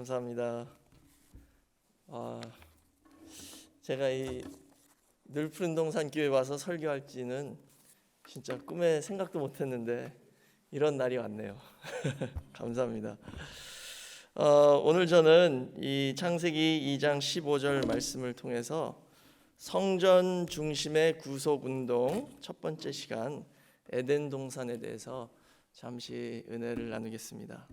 감사합니다. 제가 이 늘푸른 동산 교회 와서 설교할지는 진짜 꿈에 생각도 못했는데 이런 날이 왔네요. 감사합니다. 오늘 저는 이 창세기 2장 15절 말씀을 통해서 성전 중심의 구속 운동 첫 번째 시간 에덴 동산에 대해서 잠시 은혜를 나누겠습니다.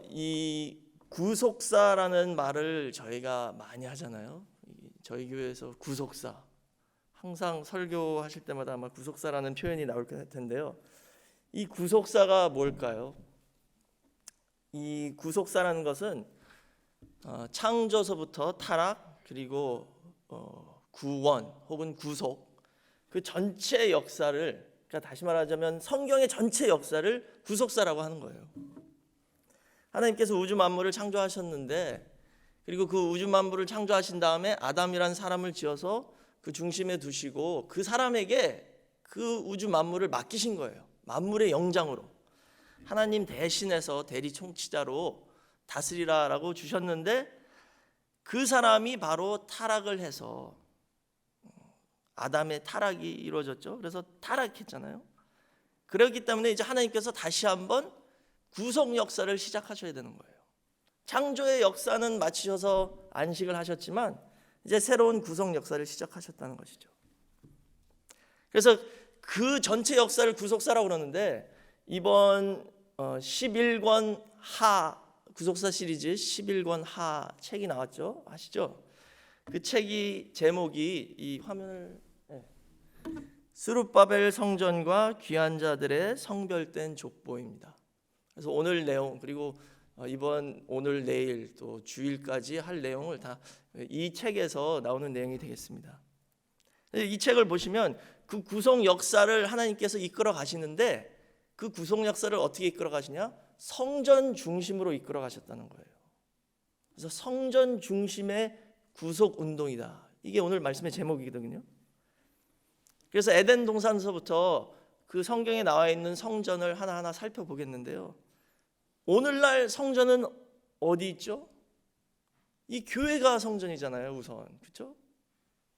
이 구속사라는 말을 저희가 많이 하잖아요. 저희 교회에서 구속사, 항상 설교하실 때마다 아마 구속사라는 표현이 나올 텐데요. 이 구속사가 뭘까요? 이 구속사라는 것은 창조서부터 타락 그리고 구원 혹은 구속, 그 전체 역사를, 그러니까 다시 말하자면 성경의 전체 역사를 구속사라고 하는 거예요. 하나님께서 우주 만물을 창조하셨는데, 그리고 그 우주 만물을 창조하신 다음에 아담이란 사람을 지어서 그 중심에 두시고 그 사람에게 그 우주 만물을 맡기신 거예요. 만물의 영장으로 하나님 대신해서 대리 통치자로 다스리라라고 주셨는데, 그 사람이 바로 타락을 해서 아담의 타락이 이루어졌죠. 그래서 타락했잖아요. 그렇기 때문에 이제 하나님께서 다시 한번 구속 역사를 시작하셔야 되는 거예요. 창조의 역사는 마치셔서 안식을 하셨지만 이제 새로운 구속 역사를 시작하셨다는 것이죠. 그래서 그 전체 역사를 구속사라고 그러는데, 이번 11권 하 구속사 시리즈 11권 하 책이 나왔죠. 아시죠? 그 책이 제목이 이 화면을 스룹바벨 성전과 귀한 자들의 성별된 족보입니다. 그래서 오늘 내용, 그리고 이번 오늘 내일 또 주일까지 할 내용을 다 이 책에서 나오는 내용이 되겠습니다. 이 책을 보시면 그 구속 역사를 하나님께서 이끌어 가시는데, 그 구속 역사를 어떻게 이끌어 가시냐? 성전 중심으로 이끌어 가셨다는 거예요. 그래서 성전 중심의 구속 운동이다. 이게 오늘 말씀의 제목이거든요. 그래서 에덴 동산서부터 그 성경에 나와 있는 성전을 하나하나 살펴보겠는데요. 오늘날 성전은 어디 있죠? 이 교회가 성전이잖아요, 우선. 그렇죠?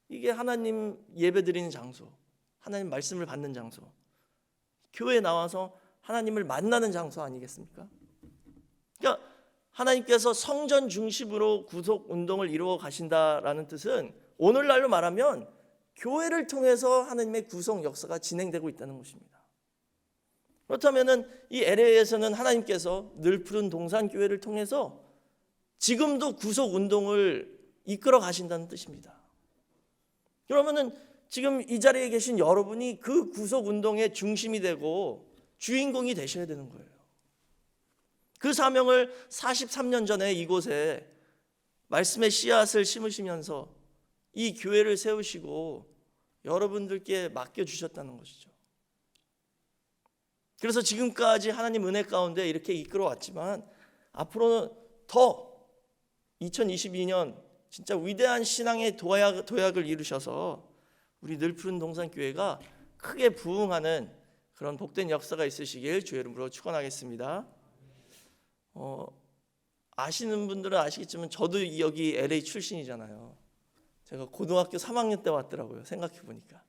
이게 하나님 예배드리는 장소, 하나님 말씀을 받는 장소, 교회에 나와서 하나님을 만나는 장소 아니겠습니까? 그러니까 하나님께서 성전 중심으로 구속 운동을 이루어 가신다라는 뜻은 오늘날로 말하면 교회를 통해서 하나님의 구속 역사가 진행되고 있다는 것입니다. 그렇다면은 이 LA에서는 하나님께서 늘푸른 동산 교회를 통해서 지금도 구속 운동을 이끌어 가신다는 뜻입니다. 그러면은 지금 이 자리에 계신 여러분이 그 구속 운동의 중심이 되고 주인공이 되셔야 되는 거예요. 그 사명을 43년 전에 이곳에 말씀의 씨앗을 심으시면서 이 교회를 세우시고 여러분들께 맡겨주셨다는 것이죠. 그래서 지금까지 하나님 은혜 가운데 이렇게 이끌어 왔지만 앞으로는 더 2022년 진짜 위대한 신앙의 도약을 이루셔서 우리 늘푸른 동산교회가 크게 부흥하는 그런 복된 역사가 있으시길 주의 이름으로 축원하겠습니다. 아시는 분들은 아시겠지만 저도 여기 LA 출신이잖아요. 제가 고등학교 3학년 때 왔더라고요, 생각해 보니까.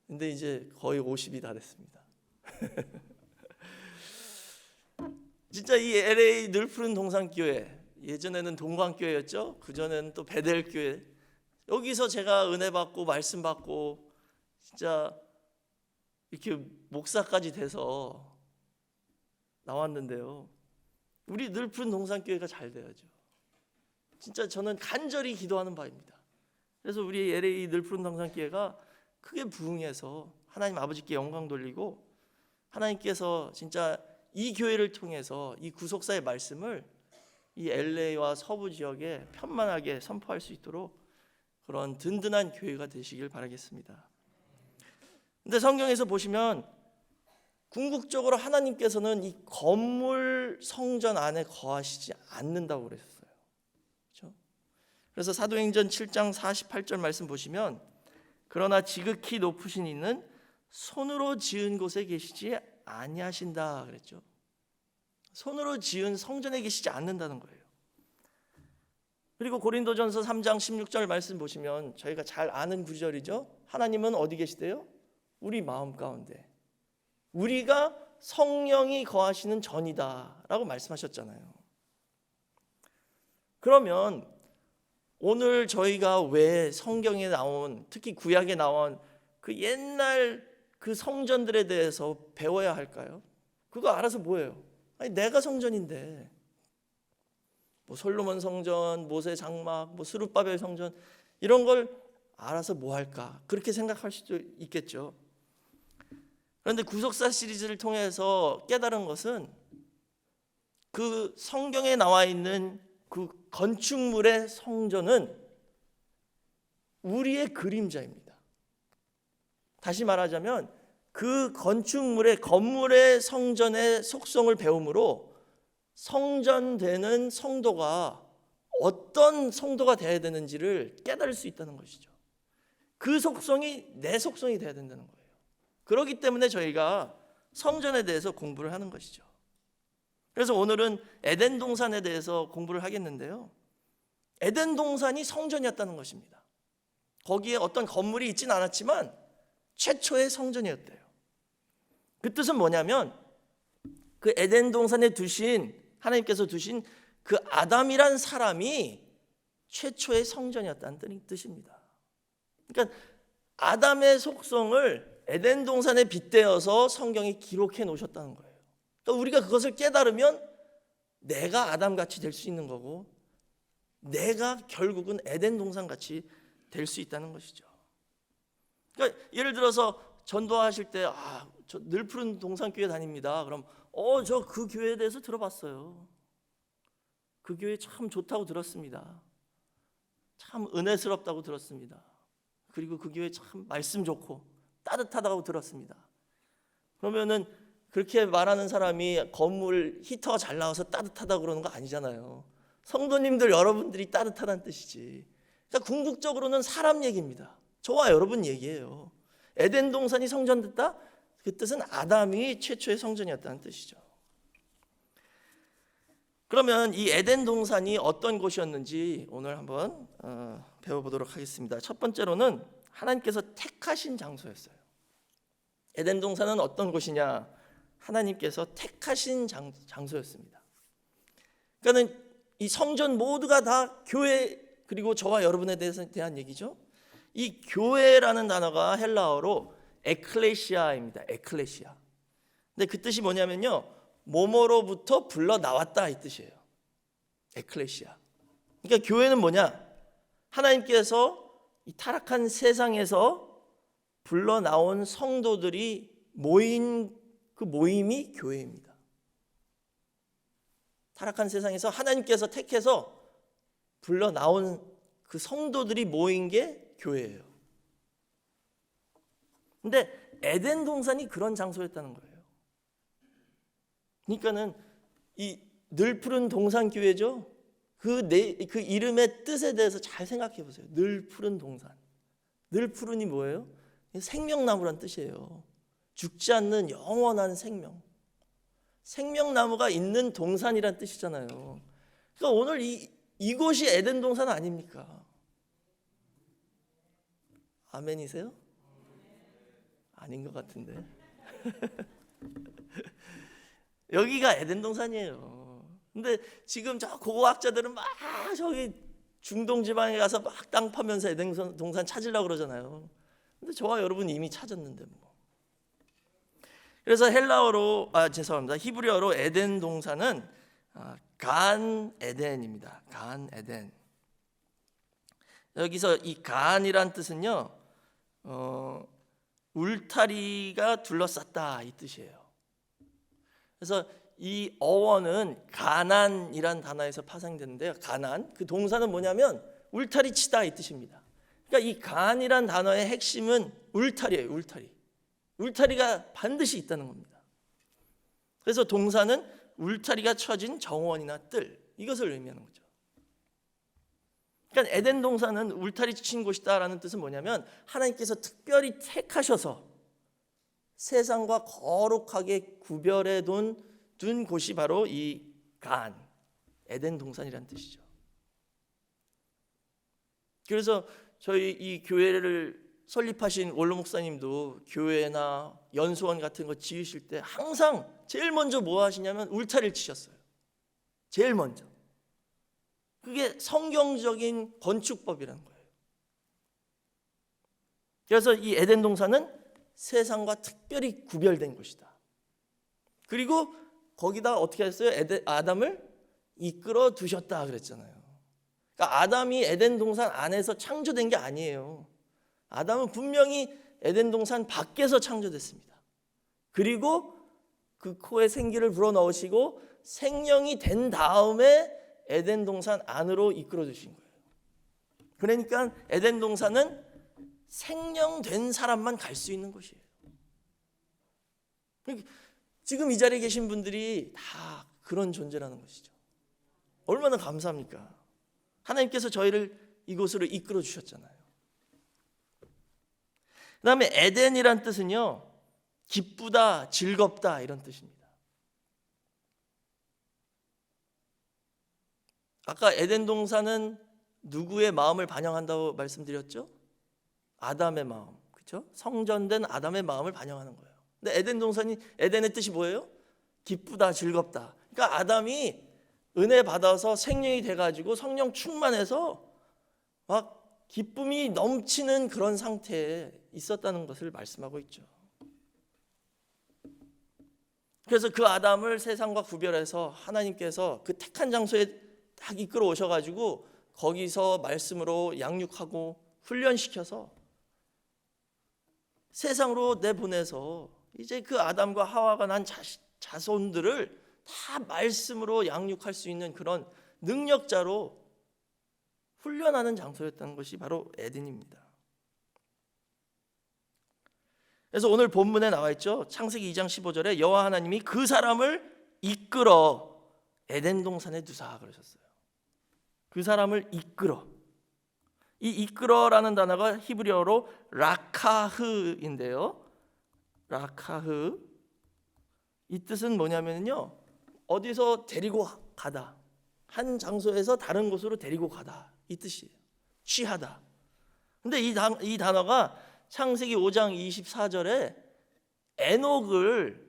근데 이제 거의 50이 다 됐습니다. 진짜 이 LA 늘푸른 동산교회, 예전에는 동광교회였죠. 그전에는 또 베델교회. 여기서 제가 은혜 받고 말씀 받고 진짜 이렇게 목사까지 돼서 나왔는데요. 우리 늘푸른 동산교회가 잘 돼야죠. 진짜 저는 간절히 기도하는 바입니다. 그래서 우리 LA 늘푸른 동산교회가 크게 부흥해서 하나님 아버지께 영광 돌리고, 하나님께서 진짜 이 교회를 통해서 이 구속사의 말씀을 이 LA와 서부 지역에 편만하게 선포할 수 있도록 그런 든든한 교회가 되시길 바라겠습니다. 근데 성경에서 보시면 궁극적으로 하나님께서는 이 건물 성전 안에 거하시지 않는다고 그러셨어요. 그렇죠? 그래서 사도행전 7장 48절 말씀 보시면, 그러나 지극히 높으신 이는 손으로 지은 곳에 계시지 아니하신다 그랬죠. 손으로 지은 성전에 계시지 않는다는 거예요. 그리고 고린도전서 3장 16절 말씀 보시면 저희가 잘 아는 구절이죠. 하나님은 어디 계시대요? 우리 마음 가운데. 우리가 성령이 거하시는 전이다 라고 말씀하셨잖아요. 그러면 오늘 저희가 왜 성경에 나온, 특히 구약에 나온 그 옛날 그 성전들에 대해서 배워야 할까요? 그거 알아서 뭐예요? 아니, 내가 성전인데 뭐 솔로몬 성전, 모세 장막, 뭐 스룹바벨 성전 이런 걸 알아서 뭐 할까? 그렇게 생각할 수도 있겠죠. 그런데 구속사 시리즈를 통해서 깨달은 것은 그 성경에 나와 있는 그 건축물의 성전은 우리의 그림자입니다. 다시 말하자면 그 건물의 성전의 속성을 배움으로 성전되는 성도가 어떤 성도가 되어야 되는지를 깨달을 수 있다는 것이죠. 그 속성이 내 속성이 되어야 된다는 거예요. 그렇기 때문에 저희가 성전에 대해서 공부를 하는 것이죠. 그래서 오늘은 에덴 동산에 대해서 공부를 하겠는데요. 에덴 동산이 성전이었다는 것입니다. 거기에 어떤 건물이 있지는 않았지만 최초의 성전이었대요. 그 뜻은 뭐냐면 그 에덴 동산에 하나님께서 두신 그 아담이란 사람이 최초의 성전이었다는 뜻입니다. 그러니까 아담의 속성을 에덴 동산에 빗대어서 성경이 기록해 놓으셨다는 거예요. 그러니까 우리가 그것을 깨달으면 내가 아담같이 될 수 있는 거고 내가 결국은 에덴 동산같이 될 수 있다는 것이죠. 그러니까 예를 들어서 전도하실 때 저 늘 푸른 동산교회 다닙니다. 그럼 저 그 교회에 대해서 들어봤어요. 그 교회 참 좋다고 들었습니다. 참 은혜스럽다고 들었습니다. 그리고 그 교회 참 말씀 좋고 따뜻하다고 들었습니다. 그러면은 그렇게 말하는 사람이 건물 히터가 잘 나와서 따뜻하다고 그러는 거 아니잖아요. 성도님들 여러분들이 따뜻하다는 뜻이지. 그러니까 궁극적으로는 사람 얘기입니다. 저와 여러분 얘기예요. 에덴 동산이 성전됐다? 그 뜻은 아담이 최초의 성전이었다는 뜻이죠. 그러면 이 에덴 동산이 어떤 곳이었는지 오늘 한번 배워보도록 하겠습니다. 첫 번째로는 하나님께서 택하신 장소였어요. 에덴 동산은 어떤 곳이냐? 하나님께서 택하신 장소였습니다. 그러니까 이 성전 모두가 다 교회, 그리고 저와 여러분에 대한 얘기죠. 이 교회라는 단어가 헬라어로 에클레시아입니다. 에클레시아. 근데 그 뜻이 뭐냐면요, 뭐뭐로부터 불러 나왔다 이 뜻이에요. 에클레시아. 그러니까 교회는 뭐냐? 하나님께서 이 타락한 세상에서 불러 나온 성도들이 모인 그 모임이 교회입니다. 타락한 세상에서 하나님께서 택해서 불러 나온 그 성도들이 모인 게 교회예요. 근데 에덴 동산이 그런 장소였다는 거예요. 그러니까는 이 늘 푸른 동산 교회죠. 그 이름의 뜻에 대해서 잘 생각해 보세요. 늘 푸른 동산. 늘 푸른이 뭐예요? 생명나무란 뜻이에요. 죽지 않는 영원한 생명. 생명나무가 있는 동산이란 뜻이잖아요. 그러니까 오늘 이곳이 에덴 동산 아닙니까? 아멘이세요? 아닌 것 같은데. 여기가 에덴 동산이에요. 근데 지금 저 고고학자들은 막 저기 중동 지방에 가서 막 땅 파면서 에덴 동산 찾으려고 그러잖아요. 근데 저와 여러분 이미 찾았는데 뭐. 그래서 히브리어로 에덴 동산은 간 에덴입니다. 간 에덴. 여기서 이 간이란 뜻은요, 울타리가 둘러쌌다 이 뜻이에요. 그래서 이 어원은 가난이란 단어에서 파생되는데요. 가난, 그 동사는 뭐냐면 울타리 치다 이 뜻입니다. 그러니까 이 간이란 단어의 핵심은 울타리예요. 울타리가 반드시 있다는 겁니다. 그래서 동사는 울타리가 쳐진 정원이나 뜰, 이것을 의미하는 거죠. 그러니까 에덴 동산은 울타리 친 곳이다라는 뜻은 뭐냐면 하나님께서 특별히 택하셔서 세상과 거룩하게 구별해 둔 둔 곳이 바로 이 간, 에덴 동산이라는 뜻이죠. 그래서 저희 이 교회를 설립하신 원로 목사님도 교회나 연수원 같은 거 지으실 때 항상 제일 먼저 뭐 하시냐면 울타리를 치셨어요. 제일 먼저. 그게 성경적인 건축법이라는 거예요. 그래서 이 에덴 동산은 세상과 특별히 구별된 곳이다. 그리고 거기다 어떻게 했어요? 아담을 이끌어 두셨다 그랬잖아요. 그러니까 아담이 에덴 동산 안에서 창조된 게 아니에요. 아담은 분명히 에덴 동산 밖에서 창조됐습니다. 그리고 그 코에 생기를 불어넣으시고 생명이 된 다음에 에덴 동산 안으로 이끌어 주신 거예요. 그러니까 에덴 동산은 생명된 사람만 갈 수 있는 곳이에요. 지금 이 자리에 계신 분들이 다 그런 존재라는 것이죠. 얼마나 감사합니까? 하나님께서 저희를 이곳으로 이끌어 주셨잖아요. 그 다음에 에덴이란 뜻은요, 기쁘다, 즐겁다 이런 뜻입니다. 아까 에덴 동산은 누구의 마음을 반영한다고 말씀드렸죠? 아담의 마음, 그렇죠? 성전된 아담의 마음을 반영하는 거예요. 근데 에덴 동산이, 에덴의 뜻이 뭐예요? 기쁘다, 즐겁다. 그러니까 아담이 은혜 받아서 생명이 돼가지고 성령 충만해서 막 기쁨이 넘치는 그런 상태에 있었다는 것을 말씀하고 있죠. 그래서 그 아담을 세상과 구별해서 하나님께서 그 택한 장소에 딱 이끌어 오셔가지고 거기서 말씀으로 양육하고 훈련시켜서 세상으로 내보내서 이제 그 아담과 하와가 난 자손들을 다 말씀으로 양육할 수 있는 그런 능력자로 훈련하는 장소였다는 것이 바로 에덴입니다. 그래서 오늘 본문에 나와 있죠. 창세기 2장 15절에 여호와 하나님이 그 사람을 이끌어 에덴 동산에 두사 그러셨어요. 그 사람을 이끌어. 이 이끌어라는 단어가 히브리어로 라카흐인데요. 라카흐. 이 뜻은 뭐냐면요, 어디서 데리고 가다, 한 장소에서 다른 곳으로 데리고 가다 이 뜻이에요. 취하다. 근데 이 단어가 창세기 5장 24절에 에녹을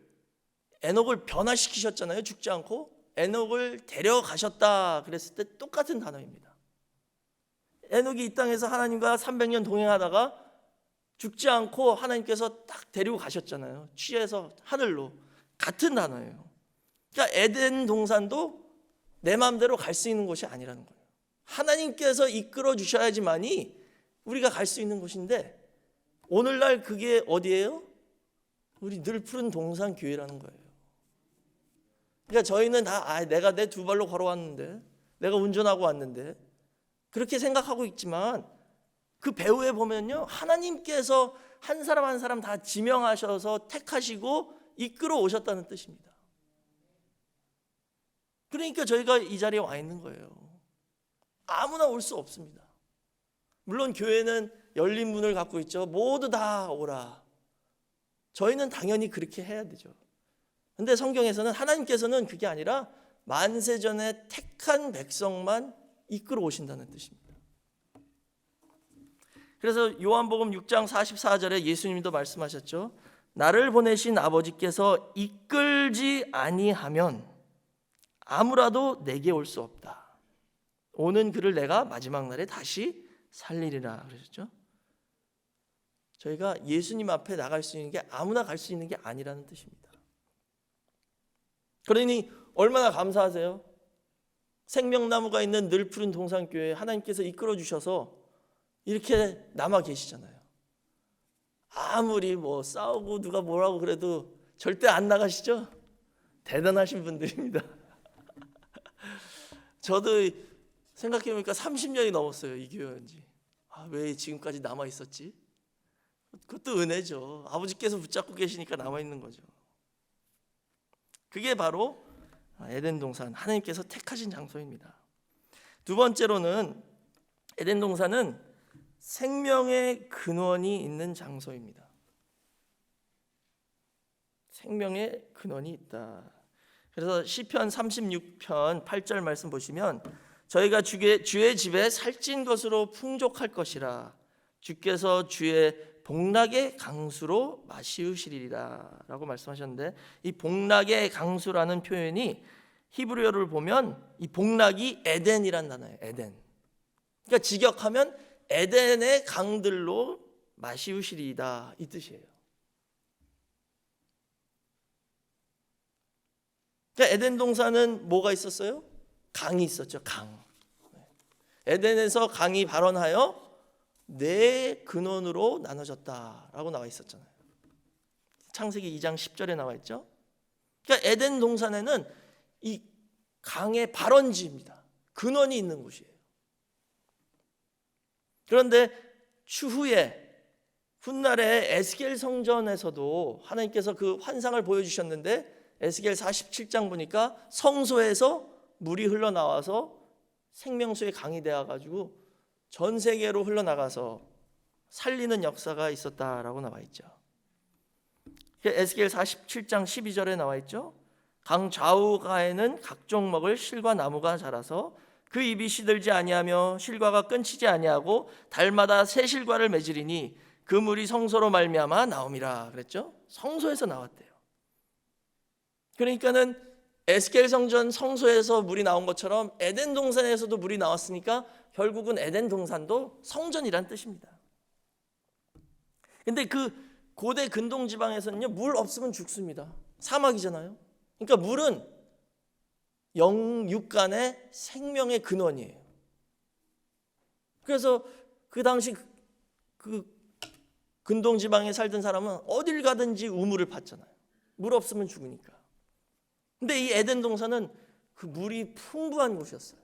변화시키셨잖아요. 죽지 않고 에녹을 데려가셨다 그랬을 때 똑같은 단어입니다. 에녹이 이 땅에서 하나님과 300년 동행하다가 죽지 않고 하나님께서 딱 데리고 가셨잖아요. 취해서 하늘로. 같은 단어예요. 그러니까 에덴 동산도 내 마음대로 갈 수 있는 곳이 아니라는 거예요. 하나님께서 이끌어 주셔야지만이 우리가 갈 수 있는 곳인데, 오늘날 그게 어디예요? 우리 늘 푸른 동산 교회라는 거예요. 그러니까 저희는 다 내가 내 두 발로 걸어왔는데, 내가 운전하고 왔는데 그렇게 생각하고 있지만 그 배후에 보면요, 하나님께서 한 사람 한 사람 다 지명하셔서 택하시고 이끌어 오셨다는 뜻입니다. 그러니까 저희가 이 자리에 와 있는 거예요. 아무나 올 수 없습니다. 물론 교회는 열린 문을 갖고 있죠. 모두 다 오라. 저희는 당연히 그렇게 해야 되죠. 근데 성경에서는 하나님께서는 그게 아니라 만세전에 택한 백성만 이끌어 오신다는 뜻입니다. 그래서 요한복음 6장 44절에 예수님도 말씀하셨죠. 나를 보내신 아버지께서 이끌지 아니하면 아무라도 내게 올 수 없다. 오는 그를 내가 마지막 날에 다시 살리리라 그러셨죠. 저희가 예수님 앞에 나갈 수 있는 게 아무나 갈 수 있는 게 아니라는 뜻입니다. 그러니 얼마나 감사하세요. 생명나무가 있는 늘 푸른 동산교회에 하나님께서 이끌어 주셔서 이렇게 남아 계시잖아요. 아무리 뭐 싸우고 누가 뭐라고 그래도 절대 안 나가시죠? 대단하신 분들입니다. 저도 생각해보니까 30년이 넘었어요. 이 교회 온 지. 왜 지금까지 남아 있었지? 그것도 은혜죠. 아버지께서 붙잡고 계시니까 남아 있는 거죠. 그게 바로 에덴 동산, 하나님께서 택하신 장소입니다. 두 번째로는 에덴 동산은 생명의 근원이 있는 장소입니다. 생명의 근원이 있다. 그래서 시편 36편 8절 말씀 보시면 저희가 주의 집에 살찐 것으로 풍족할 것이라 주께서 주의 복락의 강수로 마시우시리라 라고 말씀하셨는데, 이 복락의 강수라는 표현이 히브리어를 보면 이 복락이 에덴이란 단어예요. 에덴. 그러니까 직역하면 에덴의 강들로 마시우시리이다 이 뜻이에요. 그러니까 에덴 동산은 뭐가 있었어요? 강이 있었죠. 강. 에덴에서 강이 발원하여 네 근원으로 나눠졌다라고 나와 있었잖아요. 창세기 2장 10절에 나와 있죠. 그러니까 에덴 동산에는 이 강의 발원지입니다. 근원이 있는 곳이에요. 그런데 추후에 훗날에 에스겔 성전에서도 하나님께서 그 환상을 보여주셨는데, 에스겔 47장 보니까 성소에서 물이 흘러나와서 생명수의 강이 되어가지고 전 세계로 흘러나가서 살리는 역사가 있었다라고 나와 있죠. 에스겔 47장 12절에 나와 있죠. 강 좌우가에는 각종 먹을 실과 나무가 자라서 그 입이 시들지 아니하며 실과가 끊치지 아니하고 달마다 새 실과를 맺으리니 그 물이 성소로 말미암아 나옴이라 그랬죠. 성소에서 나왔대요. 그러니까는 에스겔 성전 성소에서 물이 나온 것처럼 에덴 동산에서도 물이 나왔으니까 결국은 에덴 동산도 성전이란 뜻입니다. 근데 그 고대 근동 지방에서는요, 물 없으면 죽습니다. 사막이잖아요. 그러니까 물은 영육간의 생명의 근원이에요. 그래서 그 당시 그 근동 지방에 살던 사람은 어딜 가든지 우물을 팠잖아요. 물 없으면 죽으니까. 근데 이 에덴 동산은 그 물이 풍부한 곳이었어요.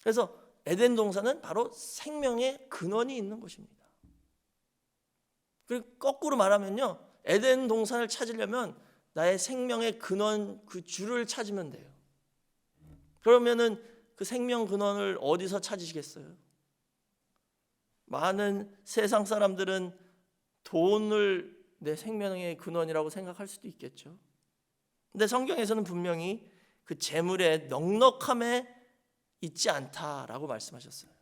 그래서 에덴 동산은 바로 생명의 근원이 있는 곳입니다. 그리고 거꾸로 말하면요, 에덴 동산을 찾으려면 나의 생명의 근원, 그 줄을 찾으면 돼요. 그러면은 그 생명 근원을 어디서 찾으시겠어요? 많은 세상 사람들은 돈을 내 생명의 근원이라고 생각할 수도 있겠죠. 근데 성경에서는 분명히 그 재물의 넉넉함에 있지 않다라고 말씀하셨어요.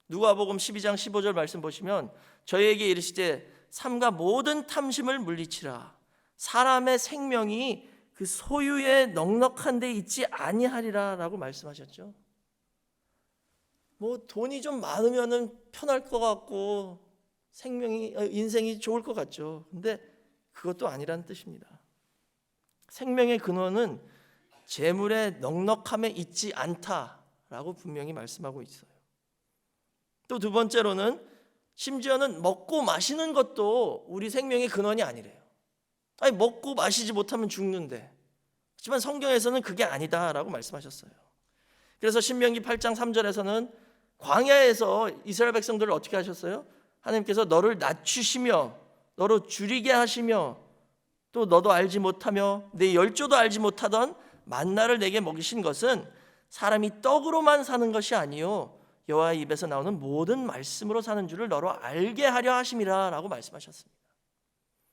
누가복음 12장 15절 말씀 보시면 저희에게 이르시되 삼가 모든 탐심을 물리치라. 사람의 생명이 그 소유에 넉넉한 데 있지 아니하리라 라고 말씀하셨죠. 뭐 돈이 좀 많으면은 편할 것 같고 인생이 좋을 것 같죠. 근데 그것도 아니라는 뜻입니다. 생명의 근원은 재물의 넉넉함에 있지 않다라고 분명히 말씀하고 있어요. 또 두 번째로는 심지어는 먹고 마시는 것도 우리 생명의 근원이 아니래요. 아니, 먹고 마시지 못하면 죽는데. 하지만 성경에서는 그게 아니다라고 말씀하셨어요. 그래서 신명기 8장 3절에서는 광야에서 이스라엘 백성들을 어떻게 하셨어요? 하나님께서 너를 낮추시며 너로 줄이게 하시며 또 너도 알지 못하며 내 열조도 알지 못하던 만나를 내게 먹이신 것은 사람이 떡으로만 사는 것이 아니요 여호와의 입에서 나오는 모든 말씀으로 사는 줄을 너로 알게 하려 하심이라 라고 말씀하셨습니다.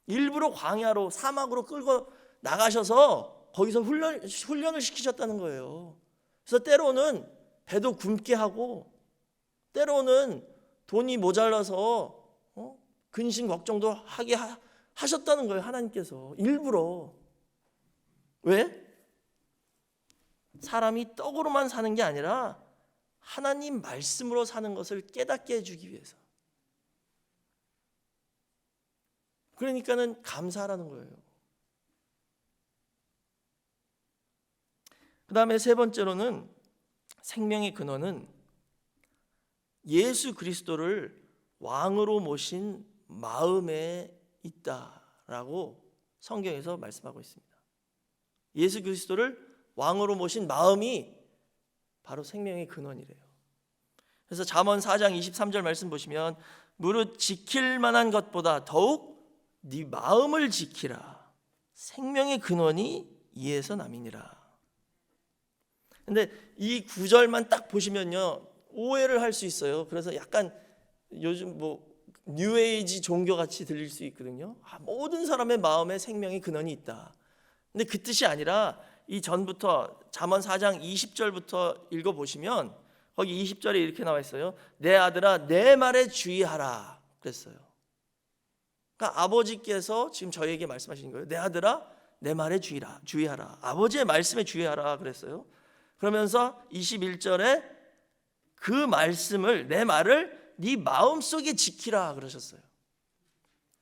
일부러 광야로 사막으로 끌고 나가셔서 거기서 훈련을 시키셨다는 거예요. 그래서 때로는 배도 굶게 하고 때로는 돈이 모자라서 근심 걱정도 하게 하셨다는 거예요. 하나님께서 일부러. 왜? 사람이 떡으로만 사는 게 아니라 하나님 말씀으로 사는 것을 깨닫게 해주기 위해서. 그러니까는 감사하라는 거예요. 그 다음에 세 번째로는 생명의 근원은 예수 그리스도를 왕으로 모신 마음에 있다라고 성경에서 말씀하고 있습니다. 예수 그리스도를 왕으로 모신 마음이 바로 생명의 근원이래요. 그래서 잠언 4장 23절 말씀 보시면 무릇 지킬 만한 것보다 더욱 네 마음을 지키라. 생명의 근원이 이에서 남이니라. 근데 이 구절만 딱 보시면요 오해를 할 수 있어요. 그래서 약간 요즘 뉴에이지 종교 같이 들릴 수 있거든요. 모든 사람의 마음에 생명의 근원이 있다. 근데 그 뜻이 아니라 이 전부터 잠언 4장 20절부터 읽어보시면 거기 20절에 이렇게 나와 있어요. 내 아들아 내 말에 주의하라 그랬어요. 그러니까 아버지께서 지금 저희에게 말씀하시는 거예요. 내 아들아 내 말에 주의하라. 아버지의 말씀에 주의하라 그랬어요. 그러면서 21절에 그 말씀을 내 말을 네 마음속에 지키라 그러셨어요.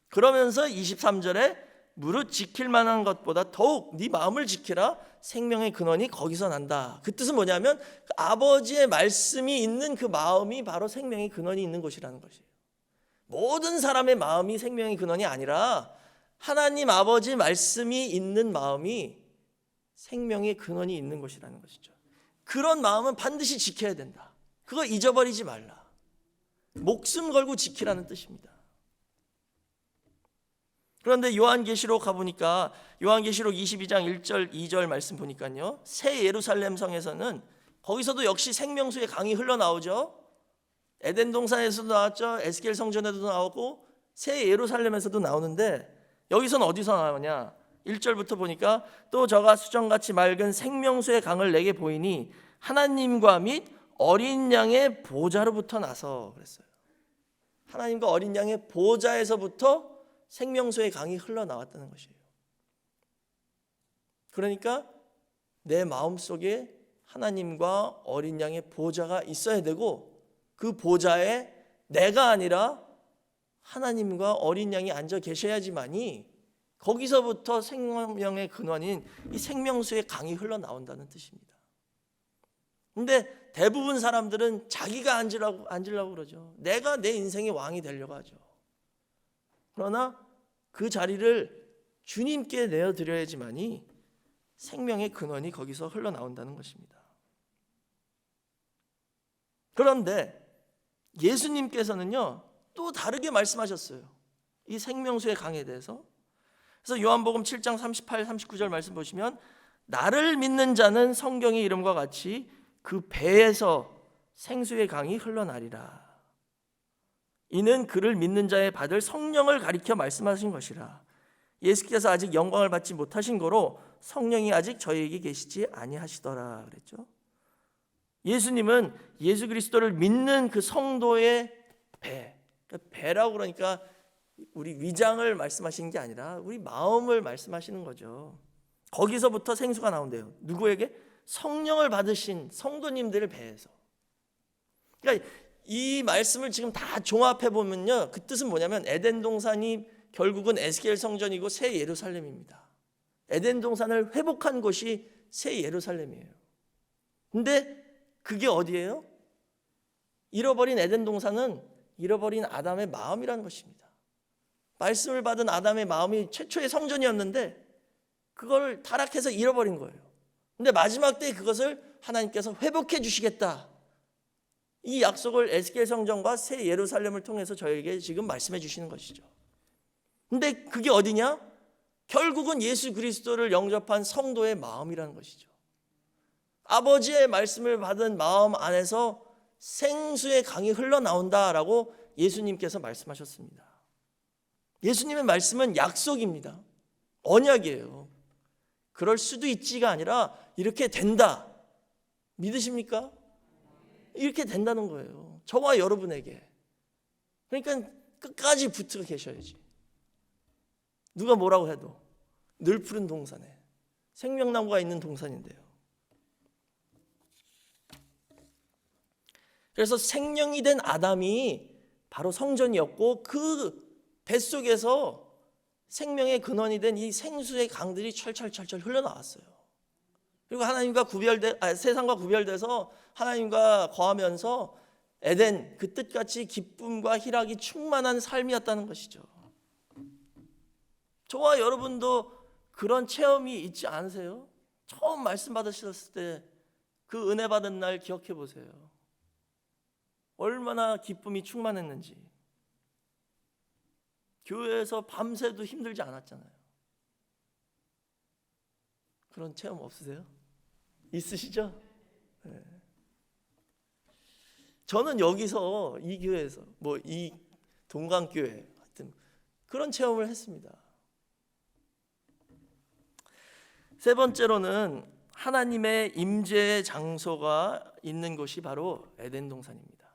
그러면서 23절에 무릇 지킬 만한 것보다 더욱 네 마음을 지키라. 생명의 근원이 거기서 난다. 그 뜻은 뭐냐면 아버지의 말씀이 있는 그 마음이 바로 생명의 근원이 있는 곳이라는 것이에요. 모든 사람의 마음이 생명의 근원이 아니라 하나님 아버지 말씀이 있는 마음이 생명의 근원이 있는 것이라는 것이죠. 그런 마음은 반드시 지켜야 된다. 그거 잊어버리지 말라. 목숨 걸고 지키라는 뜻입니다. 그런데 요한계시록 가보니까 요한계시록 22장 1절 2절 말씀 보니까요, 새 예루살렘 성에서는 거기서도 역시 생명수의 강이 흘러나오죠. 에덴 동산에서도 나왔죠. 에스겔 성전에도 나오고 새 예루살렘에서도 나오는데 여기서는 어디서 나오냐? 1절부터 보니까 또 저가 수정같이 맑은 생명수의 강을 내게 보이니 하나님과 및 어린 양의 보좌로부터 나서 그랬어요. 하나님과 어린 양의 보좌에서부터 생명수의 강이 흘러나왔다는 것이에요. 그러니까 내 마음속에 하나님과 어린 양의 보좌가 있어야 되고 그 보좌에 내가 아니라 하나님과 어린 양이 앉아 계셔야지만이 거기서부터 생명의 근원인 이 생명수의 강이 흘러나온다는 뜻입니다. 근데 대부분 사람들은 자기가 앉으려고 그러죠. 내가 내 인생의 왕이 되려고 하죠. 그러나 그 자리를 주님께 내어드려야지만이 생명의 근원이 거기서 흘러나온다는 것입니다. 그런데 예수님께서는요 또 다르게 말씀하셨어요. 이 생명수의 강에 대해서. 그래서 요한복음 7장 38, 39절 말씀 보시면 나를 믿는 자는 성경의 이름과 같이 그 배에서 생수의 강이 흘러나리라. 이는 그를 믿는 자의 받을 성령을 가리켜 말씀하신 것이라. 예수께서 아직 영광을 받지 못하신 거로 성령이 아직 저희에게 계시지 아니하시더라 그랬죠. 예수님은 예수 그리스도를 믿는 그 성도의 배, 배라고 그러니까 우리 위장을 말씀하시는 게 아니라 우리 마음을 말씀하시는 거죠. 거기서부터 생수가 나온대요. 누구에게? 성령을 받으신 성도님들 배에서. 그러니까 이 말씀을 지금 다 종합해 보면요, 그 뜻은 뭐냐면 에덴 동산이 결국은 에스겔 성전이고 새 예루살렘입니다. 에덴 동산을 회복한 곳이 새 예루살렘이에요. 근데 그게 어디예요? 잃어버린 에덴 동산은 잃어버린 아담의 마음이라는 것입니다. 말씀을 받은 아담의 마음이 최초의 성전이었는데 그걸 타락해서 잃어버린 거예요. 근데 마지막 때에 그것을 하나님께서 회복해 주시겠다. 이 약속을 에스겔 성전과 새 예루살렘을 통해서 저에게 지금 말씀해 주시는 것이죠. 근데 그게 어디냐? 결국은 예수 그리스도를 영접한 성도의 마음이라는 것이죠. 아버지의 말씀을 받은 마음 안에서 생수의 강이 흘러나온다라고 예수님께서 말씀하셨습니다. 예수님의 말씀은 약속입니다. 언약이에요. 그럴 수도 있지가 아니라 이렇게 된다. 믿으십니까? 이렇게 된다는 거예요. 저와 여러분에게. 그러니까 끝까지 붙어 계셔야지. 누가 뭐라고 해도 늘 푸른 동산에 생명나무가 있는 동산인데요. 그래서 생명이 된 아담이 바로 성전이었고 그 뱃속에서 생명의 근원이 된 이 생수의 강들이 철철철철 흘러나왔어요. 그리고 하나님과 세상과 구별돼서 하나님과 거하면서 에덴 그 뜻같이 기쁨과 희락이 충만한 삶이었다는 것이죠. 저와 여러분도 그런 체험이 있지 않으세요? 처음 말씀 받으셨을 때 그 은혜 받은 날 기억해 보세요. 얼마나 기쁨이 충만했는지. 교회에서 밤새도 힘들지 않았잖아요. 그런 체험 없으세요? 있으시죠? 네. 저는 여기서 이 교회에서 이 동강교회 하여튼 그런 체험을 했습니다. 세 번째로는 하나님의 임재의 장소가 있는 곳이 바로 에덴 동산입니다.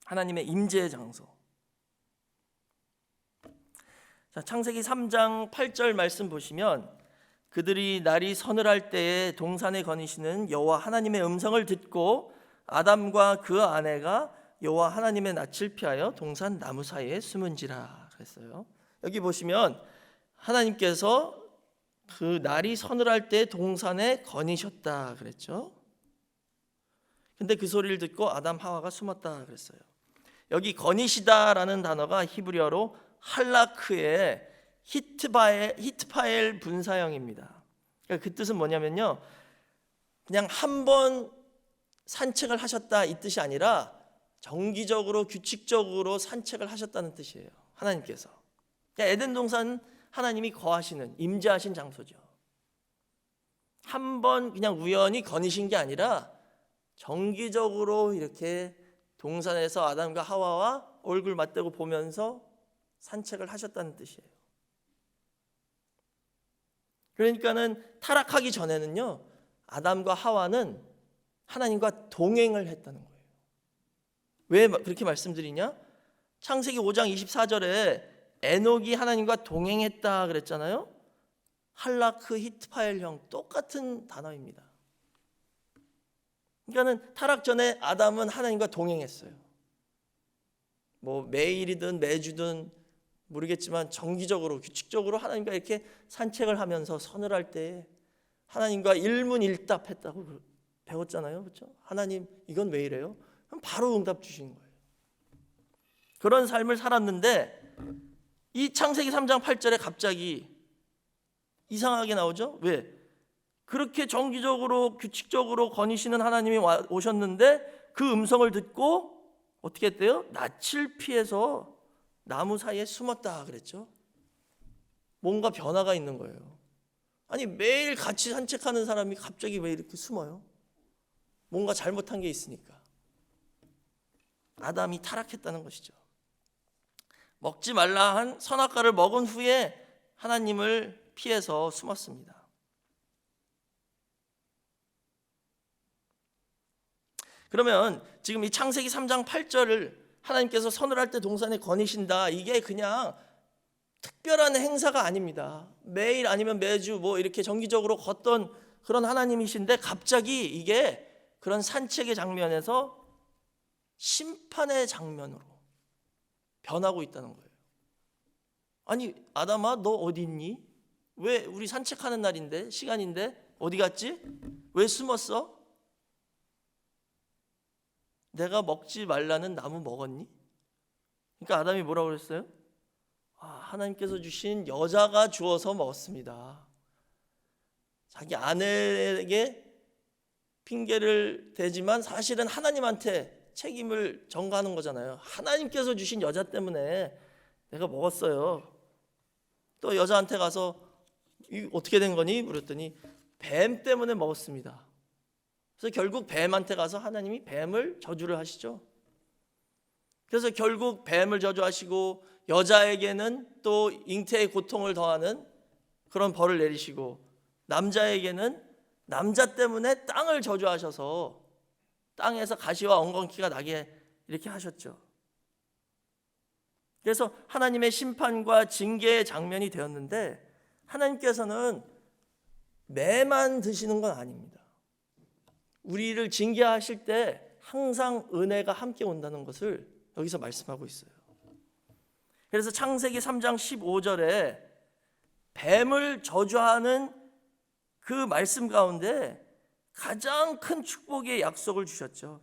하나님의 임재의 장소. 자, 창세기 3장 8절 말씀 보시면 그들이 날이 서늘할 때에 동산에 거니시는 여호와 하나님의 음성을 듣고 아담과 그 아내가 여호와 하나님의 낯을 피하여 동산 나무 사이에 숨은지라 그랬어요. 여기 보시면 하나님께서 그 날이 서늘할 때 동산에 거니셨다 그랬죠. 근데 그 소리를 듣고 아담 하와가 숨었다 그랬어요. 여기 거니시다라는 단어가 히브리어로 할라크의 히트파엘 분사형입니다. 그러니까 그 뜻은 뭐냐면요, 그냥 한 번 산책을 하셨다 이 뜻이 아니라 정기적으로 규칙적으로 산책을 하셨다는 뜻이에요. 하나님께서. 그러니까 에덴 동산 하나님이 거하시는 임재하신 장소죠. 한 번 그냥 우연히 거니신 게 아니라 정기적으로 이렇게 동산에서 아담과 하와와 얼굴 맞대고 보면서 산책을 하셨다는 뜻이에요. 그러니까는 타락하기 전에는요, 아담과 하와는 하나님과 동행을 했다는 거예요. 왜 그렇게 말씀드리냐? 창세기 5장 24절에 에녹이 하나님과 동행했다 그랬잖아요. 할라크 히트파엘형 똑같은 단어입니다. 그러니까는 타락 전에 아담은 하나님과 동행했어요. 뭐 매일이든 매주든 모르겠지만 정기적으로 규칙적으로 하나님과 이렇게 산책을 하면서 서늘할 때 하나님과 일문일답했다고 배웠잖아요. 그렇죠? 하나님 이건 왜 이래요? 그럼 바로 응답 주시는 거예요. 그런 삶을 살았는데 이 창세기 3장 8절에 갑자기 이상하게 나오죠. 왜? 그렇게 정기적으로 규칙적으로 거니시는 하나님이 오셨는데 그 음성을 듣고 어떻게 했대요? 낯을 피해서 나무 사이에 숨었다 그랬죠. 뭔가 변화가 있는 거예요. 아니 매일 같이 산책하는 사람이 갑자기 왜 이렇게 숨어요? 뭔가 잘못한 게 있으니까. 아담이 타락했다는 것이죠. 먹지 말라 한 선악과를 먹은 후에 하나님을 피해서 숨었습니다. 그러면 지금 이 창세기 3장 8절을 하나님께서 서늘할 때 동산에 거니신다, 이게 그냥 특별한 행사가 아닙니다. 매일 아니면 매주 뭐 이렇게 정기적으로 걷던 그런 하나님이신데 갑자기 이게 그런 산책의 장면에서 심판의 장면으로 변하고 있다는 거예요. 아니 아담아 너 어디 있니? 왜 우리 산책하는 날인데 시간인데 어디 갔지? 왜 숨었어? 내가 먹지 말라는 나무 먹었니? 그러니까 아담이 뭐라고 그랬어요? 하나님께서 주신 여자가 주어서 먹었습니다. 자기 아내에게 핑계를 대지만 사실은 하나님한테 책임을 전가하는 거잖아요. 하나님께서 주신 여자 때문에 내가 먹었어요. 또 여자한테 가서 어떻게 된 거니? 물었더니 뱀 때문에 먹었습니다. 그래서 결국 뱀한테 가서 하나님이 뱀을 저주를 하시죠. 그래서 결국 뱀을 저주하시고 여자에게는 또 잉태의 고통을 더하는 그런 벌을 내리시고 남자에게는 남자 때문에 땅을 저주하셔서 땅에서 가시와 엉겅퀴가 나게 이렇게 하셨죠. 그래서 하나님의 심판과 징계의 장면이 되었는데 하나님께서는 매만 드시는 건 아닙니다. 우리를 징계하실 때 항상 은혜가 함께 온다는 것을 여기서 말씀하고 있어요. 그래서 창세기 3장 15절에 뱀을 저주하는 그 말씀 가운데 가장 큰 축복의 약속을 주셨죠.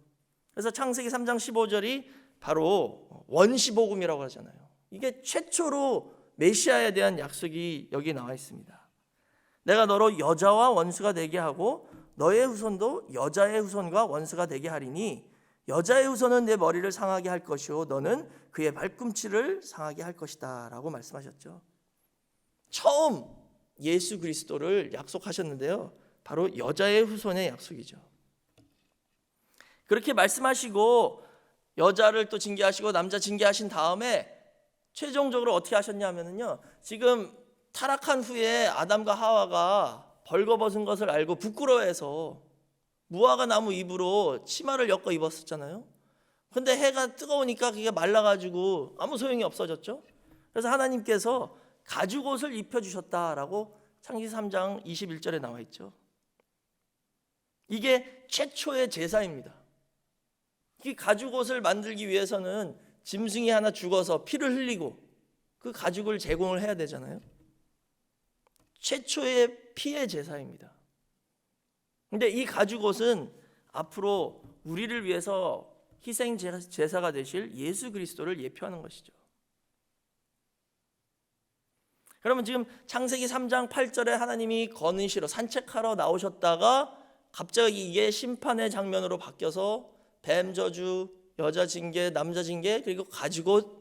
그래서 창세기 3장 15절이 바로 원시복음이라고 하잖아요. 이게 최초로 메시아에 대한 약속이 여기 나와 있습니다. 내가 너로 여자와 원수가 되게 하고 너의 후손도 여자의 후손과 원수가 되게 하리니 여자의 후손은 내 머리를 상하게 할 것이요 너는 그의 발꿈치를 상하게 할 것이다 라고 말씀하셨죠. 처음 예수 그리스도를 약속하셨는데요, 바로 여자의 후손의 약속이죠. 그렇게 말씀하시고 여자를 또 징계하시고 남자 징계하신 다음에 최종적으로 어떻게 하셨냐면요, 지금 타락한 후에 아담과 하와가 벌거벗은 것을 알고 부끄러워해서 무화과 나무 잎으로 치마를 엮어 입었었잖아요. 근데 해가 뜨거우니까 그게 말라가지고 아무 소용이 없어졌죠. 그래서 하나님께서 가죽옷을 입혀주셨다라고 창세기 3장 21절에 나와 있죠. 이게 최초의 제사입니다. 이 가죽옷을 만들기 위해서는 짐승이 하나 죽어서 피를 흘리고 그 가죽을 제공을 해야 되잖아요. 최초의 피의 제사입니다. 근데 이 가죽옷은 앞으로 우리를 위해서 희생 제사가 되실 예수 그리스도를 예표하는 것이죠. 그러면 지금 창세기 3장 8절에 하나님이 거느시러 산책하러 나오셨다가 갑자기 이게 심판의 장면으로 바뀌어서 뱀 저주, 여자 징계, 남자 징계, 그리고 가죽옷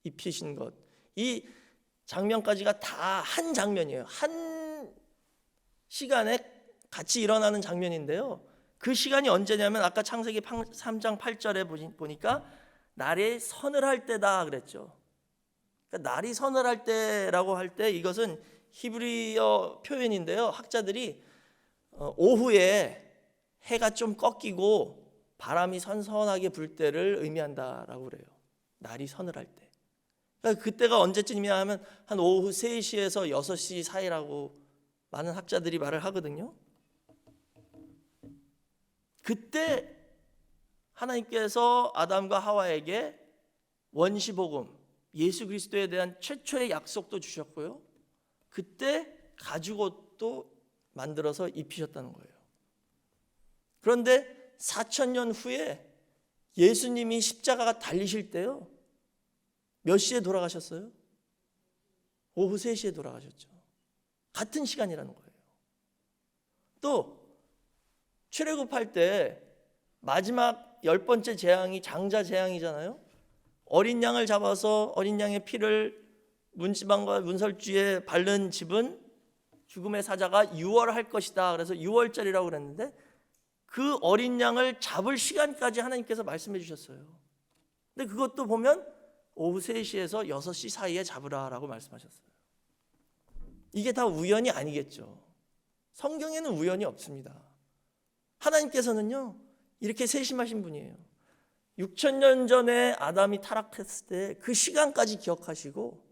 입히신 것, 이 장면까지가 다 한 장면이에요. 한 시간에 같이 일어나는 장면인데요. 그 시간이 언제냐면 아까 창세기 3장 8절에 보니까 날이 서늘할 때다 그랬죠. 그러니까 날이 서늘할 때라고 할 때 이것은 히브리어 표현인데요. 학자들이 오후에 해가 좀 꺾이고 바람이 선선하게 불 때를 의미한다라고 그래요. 날이 서늘할 때. 그러니까 그때가 언제쯤이냐 하면 한 오후 3시에서 6시 사이라고 많은 학자들이 말을 하거든요. 그때 하나님께서 아담과 하와에게 원시복음, 예수 그리스도에 대한 최초의 약속도 주셨고요. 그때 가죽옷도 만들어서 입히셨다는 거예요. 그런데 4,000년 후에 예수님이 십자가가 달리실 때요. 몇 시에 돌아가셨어요? 오후 3시에 돌아가셨죠. 같은 시간이라는 거예요. 또 출애굽할 때 마지막 10번째 재앙이 장자 재앙이잖아요. 어린 양을 잡아서 어린 양의 피를 문지방과 문설주에 바른 집은 죽음의 사자가 유월할 것이다. 그래서 유월절이라고 그랬는데 그 어린 양을 잡을 시간까지 하나님께서 말씀해 주셨어요. 근데 그것도 보면 오후 3시에서 6시 사이에 잡으라라고 말씀하셨어요. 이게 다 우연이 아니겠죠. 성경에는 우연이 없습니다. 하나님께서는요 이렇게 세심하신 분이에요. 6,000년 전에 아담이 타락했을 때 그 시간까지 기억하시고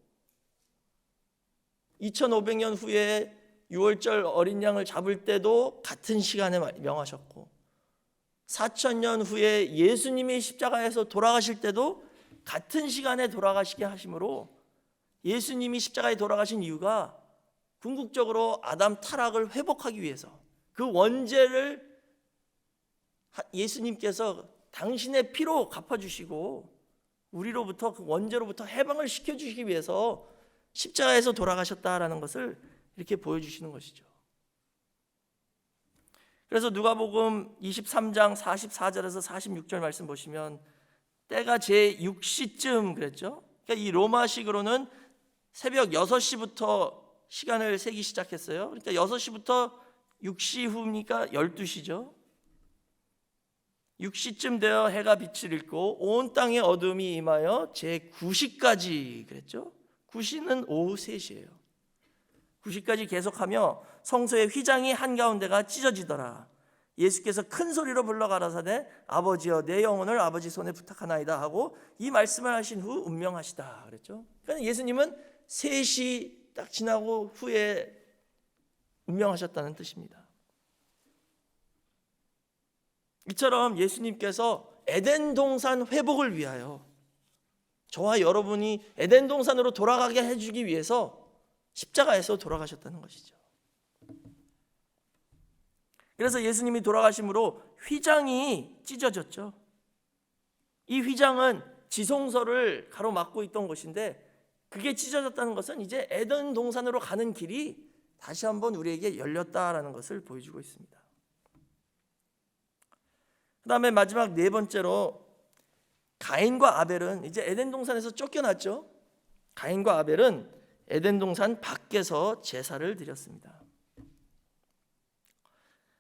2,500년 후에 6월절 어린 양을 잡을 때도 같은 시간에 명하셨고 4,000년 후에 예수님이 십자가에서 돌아가실 때도 같은 시간에 돌아가시게 하심으로 예수님이 십자가에 돌아가신 이유가 궁극적으로 아담 타락을 회복하기 위해서 그 원죄를 예수님께서 당신의 피로 갚아주시고 우리로부터 그 원죄로부터 해방을 시켜주시기 위해서 십자가에서 돌아가셨다라는 것을 이렇게 보여주시는 것이죠. 그래서 누가복음 23장 44절에서 46절 말씀 보시면 때가 제 6시쯤 그랬죠. 그러니까 이 로마식으로는 새벽 6시부터 시간을 세기 시작했어요. 그러니까 6시부터 6시 후니까 12시죠. 6시쯤 되어 해가 빛을 잃고 온 땅에 어둠이 임하여 제 9시까지 그랬죠. 9시는 오후 3시예요. 9시까지 계속하며 성소의 휘장이 한가운데가 찢어지더라. 예수께서 큰 소리로 불러 가라사대 아버지여 내 영혼을 아버지 손에 부탁하나이다 하고 이 말씀을 하신 후 운명하시다 그랬죠. 그러니까 예수님은 3시 딱 지나고 후에 운명하셨다는 뜻입니다. 이처럼 예수님께서 에덴 동산 회복을 위하여 저와 여러분이 에덴 동산으로 돌아가게 해주기 위해서 십자가에서 돌아가셨다는 것이죠. 그래서 예수님이 돌아가심으로 휘장이 찢어졌죠. 이 휘장은 지성소를 가로막고 있던 것인데 그게 찢어졌다는 것은 이제 에덴 동산으로 가는 길이 다시 한번 우리에게 열렸다라는 것을 보여주고 있습니다. 그 다음에 마지막 4번째로 가인과 아벨은 이제 에덴 동산에서 쫓겨났죠. 가인과 아벨은 에덴 동산 밖에서 제사를 드렸습니다.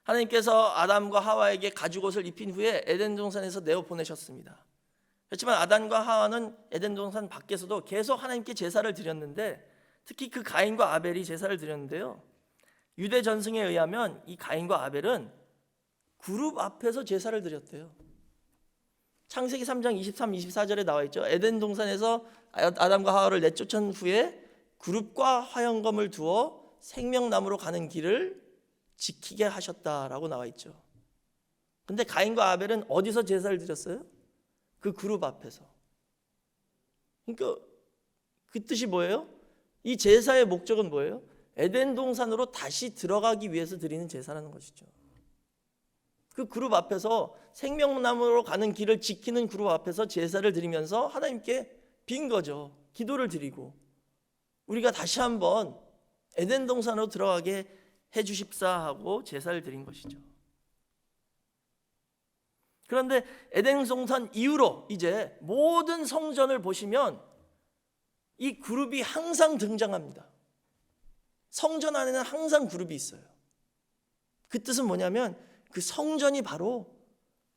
하나님께서 아담과 하와에게 가죽옷을 입힌 후에 에덴 동산에서 내어 보내셨습니다. 그렇지만 아담과 하와는 에덴 동산 밖에서도 계속 하나님께 제사를 드렸는데 특히 그 가인과 아벨이 제사를 드렸는데요, 유대 전승에 의하면 이 가인과 아벨은 그룹 앞에서 제사를 드렸대요. 창세기 3장 23, 24절에 나와 있죠. 에덴 동산에서 아담과 하와를 내쫓은 후에 그룹과 화영검을 두어 생명나무로 가는 길을 지키게 하셨다라고 나와 있죠. 근데 가인과 아벨은 어디서 제사를 드렸어요? 그 그룹 앞에서. 그러니까 그 뜻이 뭐예요? 이 제사의 목적은 뭐예요? 에덴 동산으로 다시 들어가기 위해서 드리는 제사라는 것이죠. 그 그룹 앞에서, 생명나무로 가는 길을 지키는 그룹 앞에서 제사를 드리면서 하나님께 빈 거죠. 기도를 드리고 우리가 다시 한번 에덴 동산으로 들어가게 해주십사 하고 제사를 드린 것이죠. 그런데 에덴 동산 이후로 이제 모든 성전을 보시면 이 그룹이 항상 등장합니다. 성전 안에는 항상 그룹이 있어요. 그 뜻은 뭐냐면 그 성전이 바로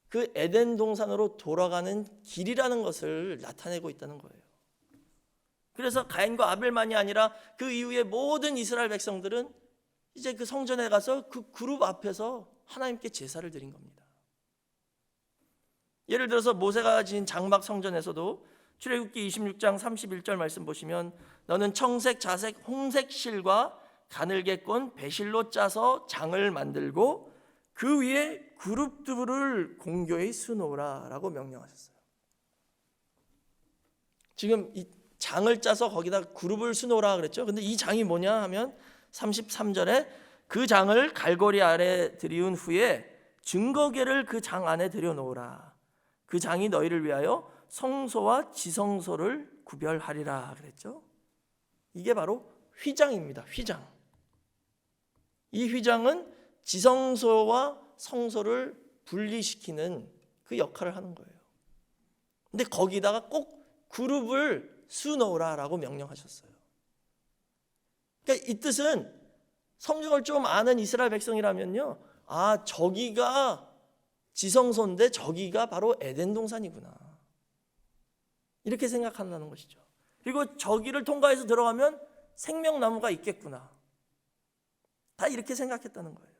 그 에덴 동산으로 돌아가는 길이라는 것을 나타내고 있다는 거예요. 그래서 가인과 아벨만이 아니라 그 이후에 모든 이스라엘 백성들은 이제 그 성전에 가서 그 그룹 앞에서 하나님께 제사를 드린 겁니다. 예를 들어서 모세가 지은 장막 성전에서도 출애굽기 26장 31절 말씀 보시면, 너는 청색, 자색, 홍색 실과 가늘게 꼰 배실로 짜서 장을 만들고 그 위에 그룹들을 공교히 수놓으라 라고 명령하셨어요. 지금 이 장을 짜서 거기다 그룹을 수놓으라 그랬죠. 근데 이 장이 뭐냐 하면 33절에 그 장을 갈고리 아래 들이운 후에 증거궤를 그 장 안에 들여놓으라. 그 장이 너희를 위하여 성소와 지성소를 구별하리라 그랬죠. 이게 바로 휘장입니다. 휘장. 이 휘장은 지성소와 성소를 분리시키는 그 역할을 하는 거예요. 근데 거기다가 꼭 그룹을 수놓으라라고 명령하셨어요. 그러니까 이 뜻은 성경을 좀 아는 이스라엘 백성이라면요, 아, 저기가 지성소인데 저기가 바로 에덴 동산이구나, 이렇게 생각한다는 것이죠. 그리고 저기를 통과해서 들어가면 생명나무가 있겠구나, 다 이렇게 생각했다는 거예요.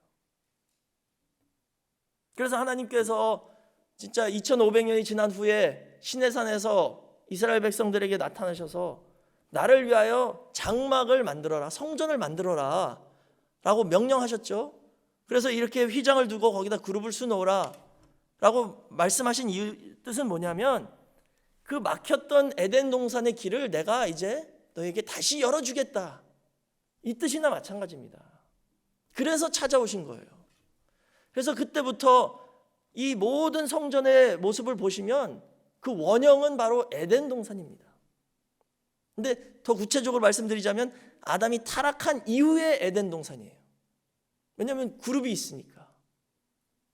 그래서 하나님께서 진짜 2500년이 지난 후에 시내산에서 이스라엘 백성들에게 나타나셔서 나를 위하여 장막을 만들어라, 성전을 만들어라 라고 명령하셨죠. 그래서 이렇게 휘장을 두고 거기다 그룹을 수놓으라 라고 말씀하신 뜻은 뭐냐면, 그 막혔던 에덴 동산의 길을 내가 이제 너에게 다시 열어주겠다, 이 뜻이나 마찬가지입니다. 그래서 찾아오신 거예요. 그래서 그때부터 이 모든 성전의 모습을 보시면 그 원형은 바로 에덴 동산입니다. 근데 더 구체적으로 말씀드리자면 아담이 타락한 이후의 에덴 동산이에요. 왜냐하면 그룹이 있으니까.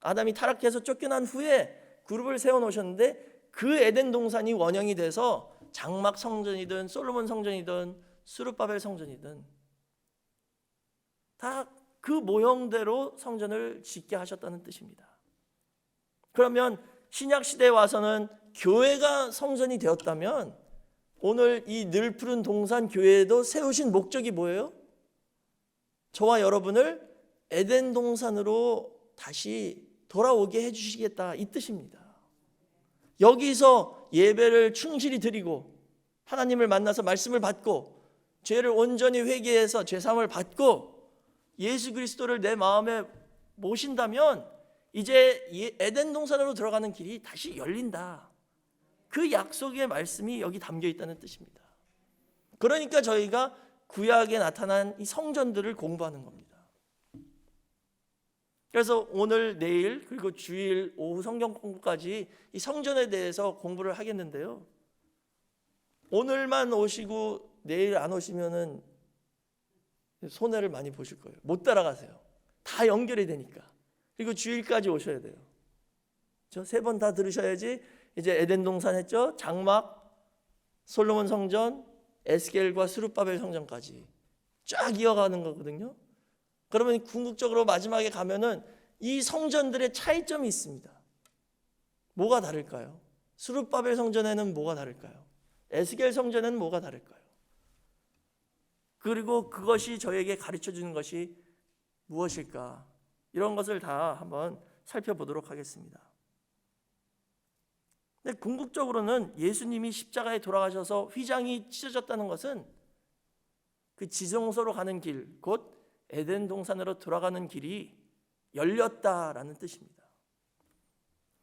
아담이 타락해서 쫓겨난 후에 그룹을 세워놓으셨는데 그 에덴 동산이 원형이 돼서 장막 성전이든 솔로몬 성전이든 스룹바벨 성전이든 다 그 모형대로 성전을 짓게 하셨다는 뜻입니다. 그러면 신약 시대에 와서는 교회가 성전이 되었다면 오늘 이 늘푸른 동산 교회도 세우신 목적이 뭐예요? 저와 여러분을 에덴 동산으로 다시 돌아오게 해주시겠다, 이 뜻입니다. 여기서 예배를 충실히 드리고 하나님을 만나서 말씀을 받고 죄를 온전히 회개해서 죄사함을 받고 예수 그리스도를 내 마음에 모신다면 이제 에덴 동산으로 들어가는 길이 다시 열린다, 그 약속의 말씀이 여기 담겨 있다는 뜻입니다. 그러니까 저희가 구약에 나타난 이 성전들을 공부하는 겁니다. 그래서 오늘, 내일, 그리고 주일 오후 성경 공부까지 이 성전에 대해서 공부를 하겠는데요, 오늘만 오시고 내일 안 오시면은 손해를 많이 보실 거예요. 못 따라가세요. 다 연결이 되니까. 그리고 주일까지 오셔야 돼요. 저 3번 다 들으셔야지 이제 에덴 동산 했죠, 장막, 솔로몬 성전, 에스겔과 스룹바벨 성전까지 쫙 이어가는 거거든요. 그러면 궁극적으로 마지막에 가면은 이 성전들의 차이점이 있습니다. 뭐가 다를까요? 스룹바벨 성전에는 뭐가 다를까요? 에스겔 성전에는 뭐가 다를까요? 그리고 그것이 저에게 가르쳐 주는 것이 무엇일까? 이런 것을 다 한번 살펴보도록 하겠습니다. 근데 궁극적으로는 예수님이 십자가에 돌아가셔서 휘장이 찢어졌다는 것은 그 지성소로 가는 길, 곧 에덴 동산으로 돌아가는 길이 열렸다라는 뜻입니다.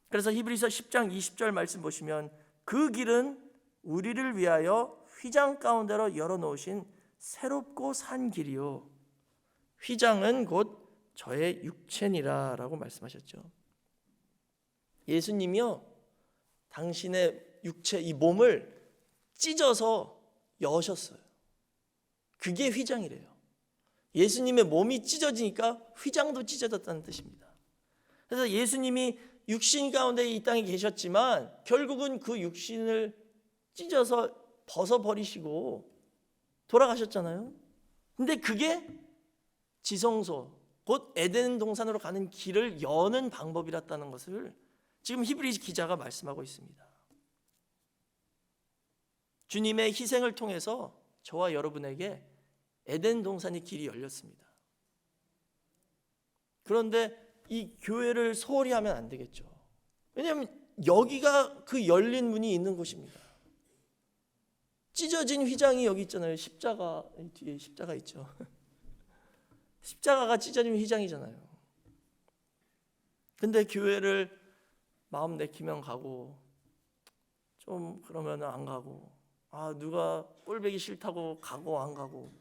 그래서 히브리서 10장 20절 말씀 보시면 그 길은 우리를 위하여 휘장 가운데로 열어놓으신 새롭고 산 길이요 휘장은 곧 저의 육체니라 라고 말씀하셨죠. 예수님이요 당신의 육체 이 몸을 찢어서 여셨어요. 그게 휘장이래요. 예수님의 몸이 찢어지니까 휘장도 찢어졌다는 뜻입니다. 그래서 예수님이 육신 가운데 이 땅에 계셨지만 결국은 그 육신을 찢어서 벗어버리시고 돌아가셨잖아요. 근데 그게 지성소 곧 에덴 동산으로 가는 길을 여는 방법이었다는 것을 지금 히브리 기자가 말씀하고 있습니다. 주님의 희생을 통해서 저와 여러분에게 에덴 동산의 길이 열렸습니다. 그런데 이 교회를 소홀히 하면 안 되겠죠. 왜냐하면 여기가 그 열린 문이 있는 곳입니다. 찢어진 휘장이 여기 있잖아요. 십자가 뒤에 십자가 있죠. 십자가가 찢어진 휘장이잖아요. 근데 교회를 마음 내키면 가고 좀 그러면 안 가고 누가 꼴보기 싫다고 가고 안 가고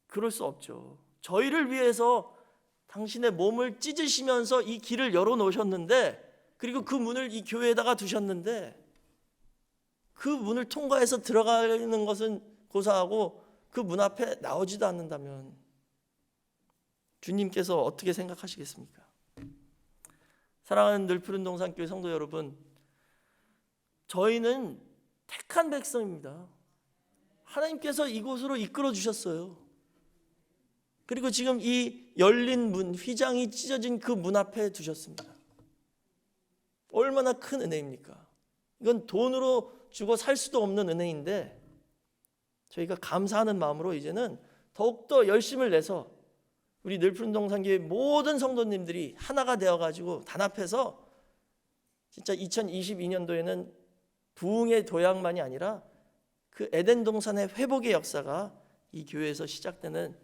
그럴 수 없죠. 저희를 위해서 당신의 몸을 찢으시면서 이 길을 열어놓으셨는데 그리고 그 문을 이 교회에다가 두셨는데 그 문을 통과해서 들어가는 것은 고사하고 그 문 앞에 나오지도 않는다면 주님께서 어떻게 생각하시겠습니까? 사랑하는 늘푸른 동산교회 성도 여러분, 저희는 택한 백성입니다. 하나님께서 이곳으로 이끌어 주셨어요. 그리고 지금 이 열린 문, 휘장이 찢어진 그 문 앞에 두셨습니다. 얼마나 큰 은혜입니까? 이건 돈으로 주고 살 수도 없는 은혜인데 저희가 감사하는 마음으로 이제는 더욱더 열심을 내서 우리 늘푸른 동산교회 모든 성도님들이 하나가 되어가지고 단합해서 진짜 2022년도에는 부흥의 도약만이 아니라 그 에덴 동산의 회복의 역사가 이 교회에서 시작되는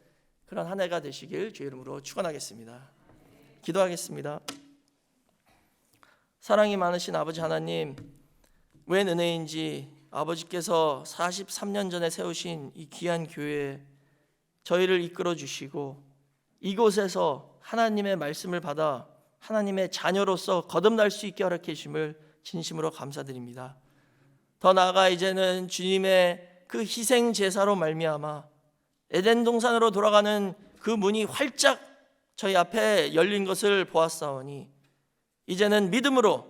그런 한 해가 되시길 주의 이름으로 축원하겠습니다. 기도하겠습니다. 사랑이 많으신 아버지 하나님, 웬 은혜인지 아버지께서 43년 전에 세우신 이 귀한 교회에 저희를 이끌어 주시고 이곳에서 하나님의 말씀을 받아 하나님의 자녀로서 거듭날 수 있게 허락해 주심을 진심으로 감사드립니다. 더 나아가 이제는 주님의 그 희생 제사로 말미암아 에덴 동산으로 돌아가는 그 문이 활짝 저희 앞에 열린 것을 보았사오니 이제는 믿음으로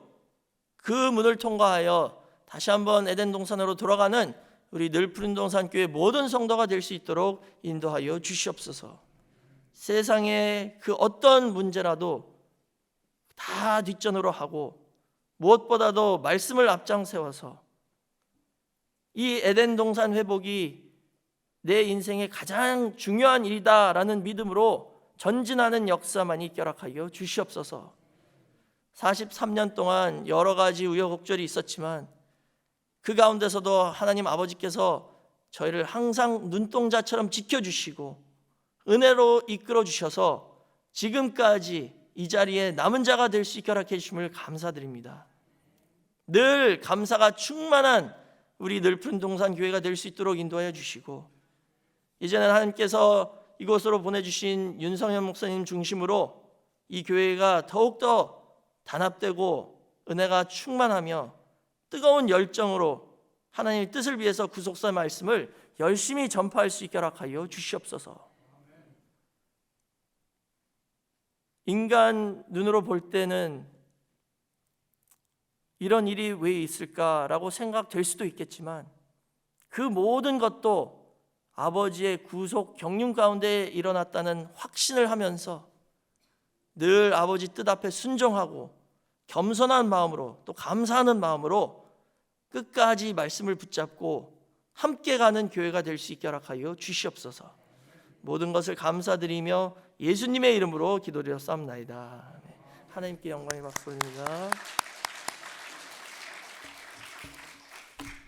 그 문을 통과하여 다시 한번 에덴 동산으로 돌아가는 우리 늘푸른 동산교회 모든 성도가 될 수 있도록 인도하여 주시옵소서. 세상의 그 어떤 문제라도 다 뒷전으로 하고 무엇보다도 말씀을 앞장 세워서 이 에덴 동산 회복이 내 인생의 가장 중요한 일이다라는 믿음으로 전진하는 역사만이 있게 주시옵소서. 43년 동안 여러 가지 우여곡절이 있었지만 그 가운데서도 하나님 아버지께서 저희를 항상 눈동자처럼 지켜주시고 은혜로 이끌어 주셔서 지금까지 이 자리에 남은 자가 될 수 있게 허락해 주심을 감사드립니다. 늘 감사가 충만한 우리 늘푸른 동산교회가 될 수 있도록 인도하여 주시고 이제는 하나님께서 이곳으로 보내주신 윤성현 목사님 중심으로 이 교회가 더욱더 단합되고 은혜가 충만하며 뜨거운 열정으로 하나님의 뜻을 위해서 구속사 말씀을 열심히 전파할 수 있게 허락하여 주시옵소서. 인간 눈으로 볼 때는 이런 일이 왜 있을까라고 생각될 수도 있겠지만 그 모든 것도 아버지의 구속 경륜 가운데 일어났다는 확신을 하면서 늘 아버지 뜻 앞에 순종하고 겸손한 마음으로 또 감사하는 마음으로 끝까지 말씀을 붙잡고 함께 가는 교회가 될 수 있게 허락하여 주시옵소서. 모든 것을 감사드리며 예수님의 이름으로 기도드려 싸움나이다. 하나님께 영광의 박수 올립니다.